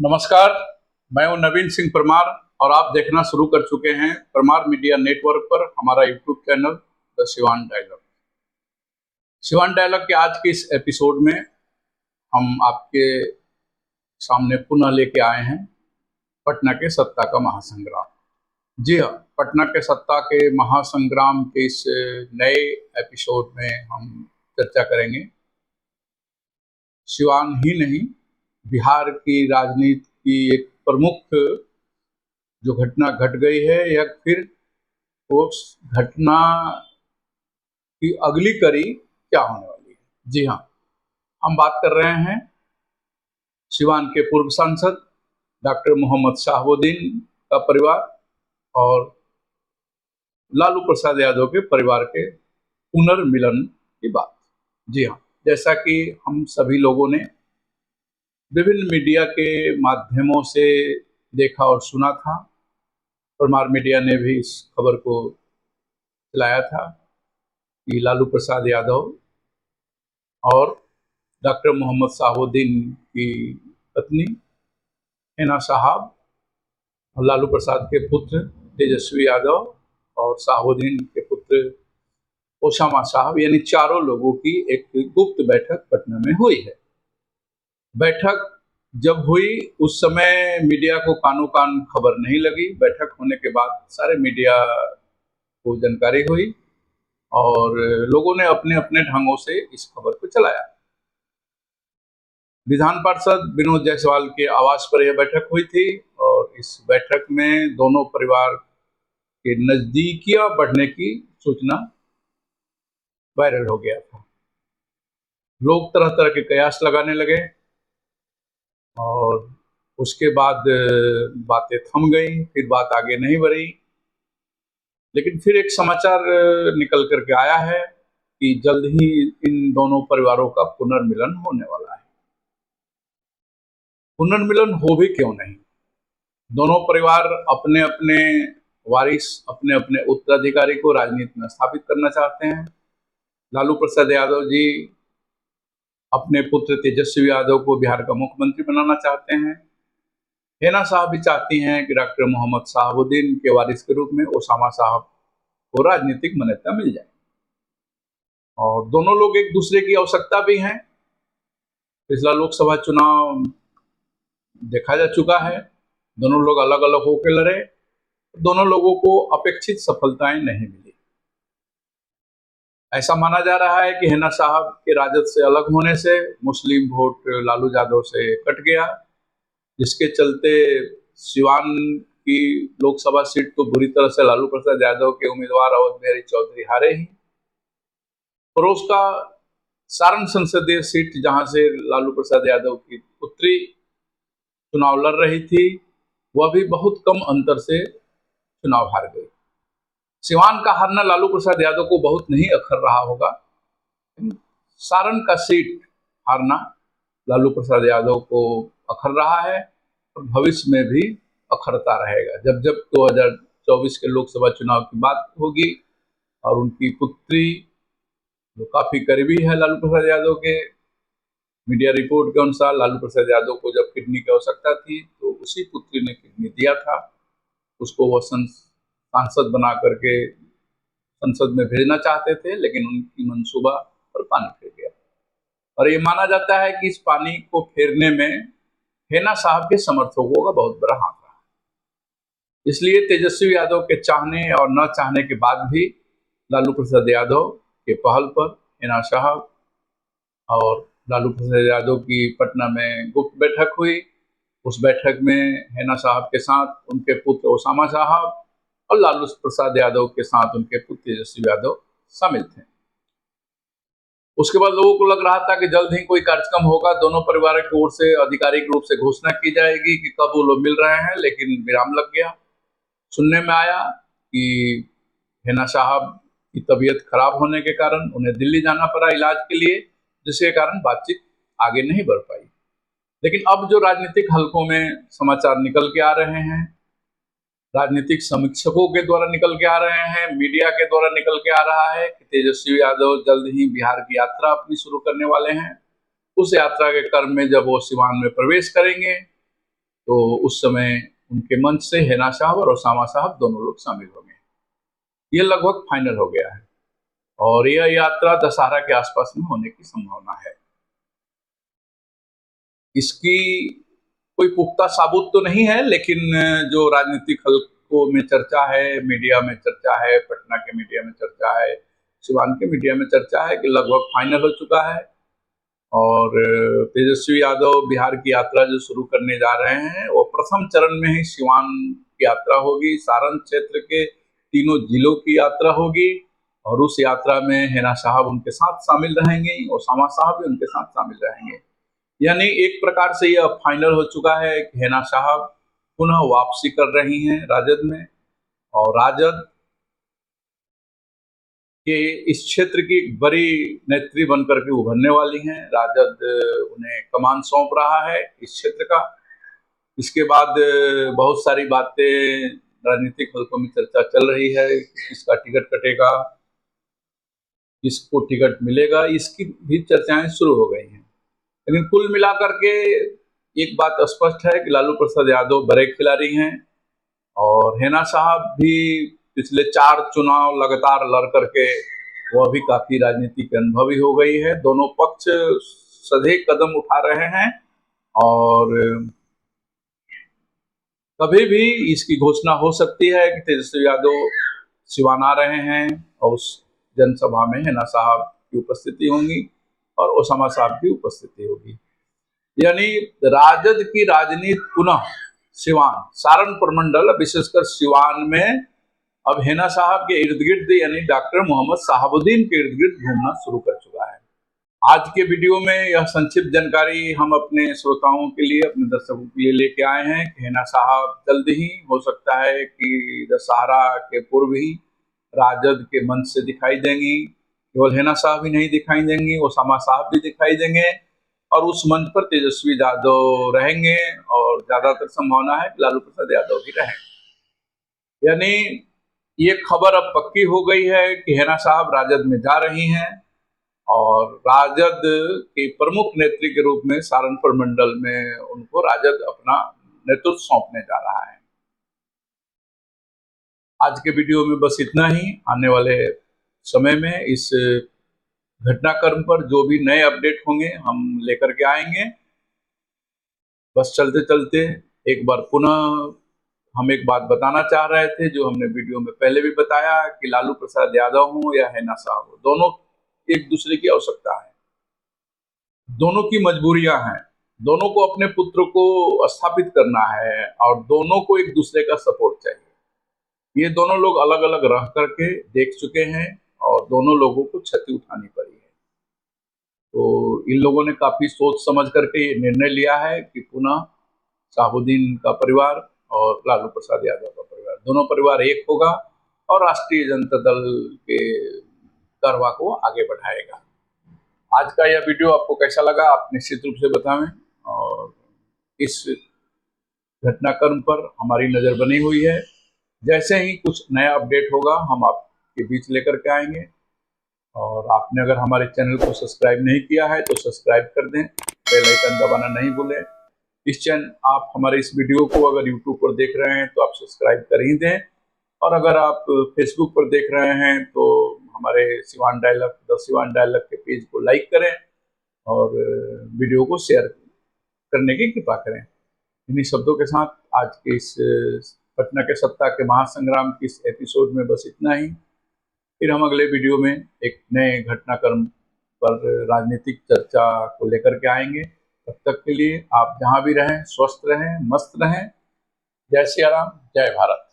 नमस्कार। मैं हूं नवीन सिंह परमार और आप देखना शुरू कर चुके हैं परमार मीडिया नेटवर्क पर हमारा YouTube channel the Shivan dialogue. Shivan dialogue के आज के इस एपिसोड में हम आपके सामने पुनः लेके आए हैं पटना के सत्ता का महासंग्राम। जी हाँ, पटना के सत्ता के महासंग्राम के इस नए एपिसोड में हम चर्चा करेंगे सिवान ही नहीं, बिहार की राजनीति की एक प्रमुख जो घटना घट गई है या फिर उस घटना की अगली कड़ी क्या होने वाली है। जी हाँ, हम बात कर रहे हैं सिवान के पूर्व सांसद डॉक्टर मोहम्मद शहाबुद्दीन का परिवार और लालू प्रसाद यादव के परिवार के पुनर्मिलन की बात। जी हाँ, जैसा कि हम सभी लोगों ने विभिन्न मीडिया के माध्यमों से देखा और सुना था, परमार मीडिया ने भी इस खबर को चलाया था कि लालू प्रसाद यादव और डॉक्टर मोहम्मद शहाबुद्दीन की पत्नी हिना साहब और लालू प्रसाद के पुत्र तेजस्वी यादव और शहाबुद्दीन के पुत्र ओसामा साहब, यानी चारों लोगों की एक गुप्त बैठक पटना में हुई है। बैठक जब हुई उस समय मीडिया को कानो कान खबर नहीं लगी। बैठक होने के बाद सारे मीडिया को जानकारी हुई और लोगों ने अपने अपने ढंगों से इस खबर को चलाया। विधान पार्षद विनोद जायसवाल के आवास पर यह बैठक हुई थी और इस बैठक में दोनों परिवार के नजदीकियां बढ़ने की सूचना वायरल हो गया था। लोग तरह तरह के कयास लगाने लगे और उसके बाद बातें थम गई, फिर बात आगे नहीं बढ़ी। लेकिन फिर एक समाचार निकल करके आया है कि जल्द ही इन दोनों परिवारों का पुनर्मिलन होने वाला है। पुनर्मिलन हो भी क्यों नहीं, दोनों परिवार अपने अपने वारिस, अपने अपने उत्तराधिकारी को राजनीति में स्थापित करना चाहते हैं। लालू प्रसाद यादव जी अपने पुत्र तेजस्वी यादव को बिहार का मुख्यमंत्री बनाना चाहते हैं। हिना साहब भी चाहती हैं कि डॉक्टर मोहम्मद शहाबुद्दीन के वारिस के रूप में ओसामा साहब को राजनीतिक मान्यता मिल जाए और दोनों लोग एक दूसरे की आवश्यकता भी हैं। पिछला लोकसभा चुनाव देखा जा चुका है, दोनों लोग अलग अलग होकर लड़े, दोनों लोगों को अपेक्षित सफलताएं नहीं मिली। ऐसा माना जा रहा है कि हिना साहब के राजद से अलग होने से मुस्लिम वोट लालू यादव से कट गया, जिसके चलते सिवान की लोकसभा सीट तो बुरी तरह से लालू प्रसाद यादव के उम्मीदवार अवध बिहारी चौधरी हारे ही। पड़ोस का सारण संसदीय सीट, जहां से लालू प्रसाद यादव की पुत्री चुनाव लड़ रही थी, वह भी बहुत कम अंतर से चुनाव हार गई। सिवान का हारना लालू प्रसाद यादव को बहुत नहीं अखर रहा होगा, सारण का सीट हारना लालू प्रसाद यादव को अखर रहा है और भविष्य में भी अखरता रहेगा। जब जब 2024 के लोकसभा चुनाव की बात होगी और उनकी पुत्री जो काफी करीबी है लालू प्रसाद यादव के, मीडिया रिपोर्ट के अनुसार लालू प्रसाद यादव को जब किडनी की आवश्यकता थी तो उसी पुत्री ने किडनी दिया था। उसको वो सांसद बना करके संसद में भेजना चाहते थे, लेकिन उनकी मंसूबा पर पानी फिर गया और ये माना जाता है कि इस पानी को फेरने में हिना साहब के समर्थकों का बहुत बड़ा हाथ रहा। इसलिए तेजस्वी यादव के चाहने और न चाहने के बाद भी लालू प्रसाद यादव के पहल पर हिना साहब और लालू प्रसाद यादव की पटना में गुप्त बैठक हुई। उस बैठक में हिना साहब के साथ उनके पुत्र ओसामा साहब और लालू प्रसाद यादव के साथ उनके पुत्र तेजस्वी यादव शामिल थे। उसके बाद लोगों को लग रहा था कि जल्द ही कोई कार्यक्रम होगा, दोनों परिवारों की ओर से आधिकारिक रूप से घोषणा की जाएगी कि कब वो लोग मिल रहे हैं, लेकिन विराम लग गया। सुनने में आया कि हिना साहब की तबीयत खराब होने के कारण उन्हें दिल्ली जाना पड़ा इलाज के लिए, जिसके कारण बातचीत आगे नहीं बढ़ पाई। लेकिन अब जो राजनीतिक हलकों में समाचार निकल के आ रहे हैं, राजनीतिक समीक्षकों के द्वारा निकल के आ रहे हैं, मीडिया के द्वारा निकल के आ रहा है कि तेजस्वी यादव जल्द ही बिहार की यात्रा अपनी शुरू करने वाले हैं। उस यात्रा के क्रम में जब वो सिवान में प्रवेश करेंगे तो उस समय उनके मंच से हिना साहब और ओसामा साहब दोनों लोग शामिल हो गए। ये लगभग फाइनल हो गया है और यह यात्रा दशहरा के आसपास में होने की संभावना है। इसकी कोई पुख्ता साबुत तो नहीं है, लेकिन जो राजनीतिक हलकों में चर्चा है, मीडिया में चर्चा है, पटना के मीडिया में चर्चा है, सिवान के मीडिया में चर्चा है कि लगभग फाइनल हो चुका है और तेजस्वी यादव बिहार की यात्रा जो शुरू करने जा रहे हैं वो प्रथम चरण में ही सिवान की यात्रा होगी, सारण क्षेत्र के तीनों जिलों की यात्रा होगी और उस यात्रा में हिना साहब उनके साथ शामिल रहेंगे, ओसामा साहब भी उनके साथ शामिल रहेंगे। यानी एक प्रकार से यह फाइनल हो चुका है कि हिना साहब पुनः वापसी कर रही हैं राजद में और राजद के इस क्षेत्र की बड़ी नेत्री बनकर के उभरने वाली हैं। राजद उन्हें कमान सौंप रहा है इस क्षेत्र का। इसके बाद बहुत सारी बातें राजनीतिक हलकों में चर्चा चल रही है, किसका टिकट कटेगा, किसको टिकट मिलेगा, इसकी भी चर्चाएं शुरू हो गई हैं। लेकिन कुल मिलाकर के एक बात स्पष्ट है कि लालू प्रसाद यादव बड़े खिलाड़ी हैं और हिना साहब भी पिछले 4 चुनाव लगातार लड़ करके वह भी काफी राजनीति के अनुभवी हो गई है। दोनों पक्ष सधे कदम उठा रहे हैं और कभी भी इसकी घोषणा हो सकती है कि तेजस्वी यादव सिवान आ रहे हैं और उस जनसभा में हिना साहब की उपस्थिति होंगी और ओसामा साहब की उपस्थिति होगी। यानी राजद की राजनीति पुनः सिवान, सारण प्रमंडल, विशेषकर सिवान में अब हिना साहब के इर्द गिर्द यानी डॉक्टर मोहम्मद साहबुद्दीन के इर्द गिर्द घूमना शुरू कर चुका है। आज के वीडियो में यह संक्षिप्त जानकारी हम अपने श्रोताओं के लिए, अपने दर्शकों के लिए लेके आए हैं कि हिना साहब जल्द ही हो सकता है कि दशहरा के पूर्व ही राजद के मंच से दिखाई देंगी। केवल हिना साहब ही नहीं दिखाई देंगी, ओसामा साहब भी दिखाई देंगे और उस मंच पर तेजस्वी यादव रहेंगे और ज्यादातर संभावना है कि लालू प्रसाद यादव भी रहेंगे। यानी ये खबर अब पक्की हो गई है कि हिना साहब राजद में जा रही हैं और राजद के प्रमुख नेत्री के रूप में सारण प्रमंडल में उनको राजद अपना नेतृत्व सौंपने जा रहा है। आज के वीडियो में बस इतना ही। आने वाले समय में इस घटनाक्रम पर जो भी नए अपडेट होंगे हम लेकर के आएंगे। बस चलते चलते एक बार पुनः हम एक बात बताना चाह रहे थे जो हमने वीडियो में पहले भी बताया कि लालू प्रसाद यादव हो या हिना साहब हो, दोनों एक दूसरे की आवश्यकता है, दोनों की मजबूरियां हैं, दोनों को अपने पुत्र को स्थापित करना है और दोनों को एक दूसरे का सपोर्ट चाहिए। ये दोनों लोग अलग अलग रह करके देख चुके हैं और दोनों लोगों को क्षति उठानी पड़ी है। तो इन लोगों ने काफी सोच समझ करके ये निर्णय लिया है कि पुनः साहबुद्दीन का परिवार और लालू प्रसाद यादव का परिवार, दोनों परिवार एक होगा और राष्ट्रीय जनता दल के कारवा को आगे बढ़ाएगा। आज का यह वीडियो आपको कैसा लगा आप निश्चित रूप से बताएं और इस घटनाक्रम पर हमारी नजर बनी हुई है। जैसे ही कुछ नया अपडेट होगा हम आपके बीच लेकर के आएंगे और आपने अगर हमारे चैनल को सब्सक्राइब नहीं किया है तो सब्सक्राइब कर दें, बेल आइकन दबाना नहीं भूलें। इस चैनल आप हमारे इस वीडियो को अगर यूट्यूब पर देख रहे हैं तो आप सब्सक्राइब कर ही दें और अगर आप फेसबुक पर देख रहे हैं तो हमारे Siwan dialogue, the Siwan dialogue के पेज को लाइक करें और वीडियो को शेयर करने की कृपा करें। इन्हीं शब्दों के साथ आज के इस पटना के सत्ता के महासंग्राम की इस एपिसोड में बस इतना ही। फिर हम अगले वीडियो में एक नए घटनाक्रम पर राजनीतिक चर्चा को लेकर के आएंगे। तब तक के लिए आप जहां भी रहें स्वस्थ रहें, मस्त रहें। जय सिया राम, जय भारत।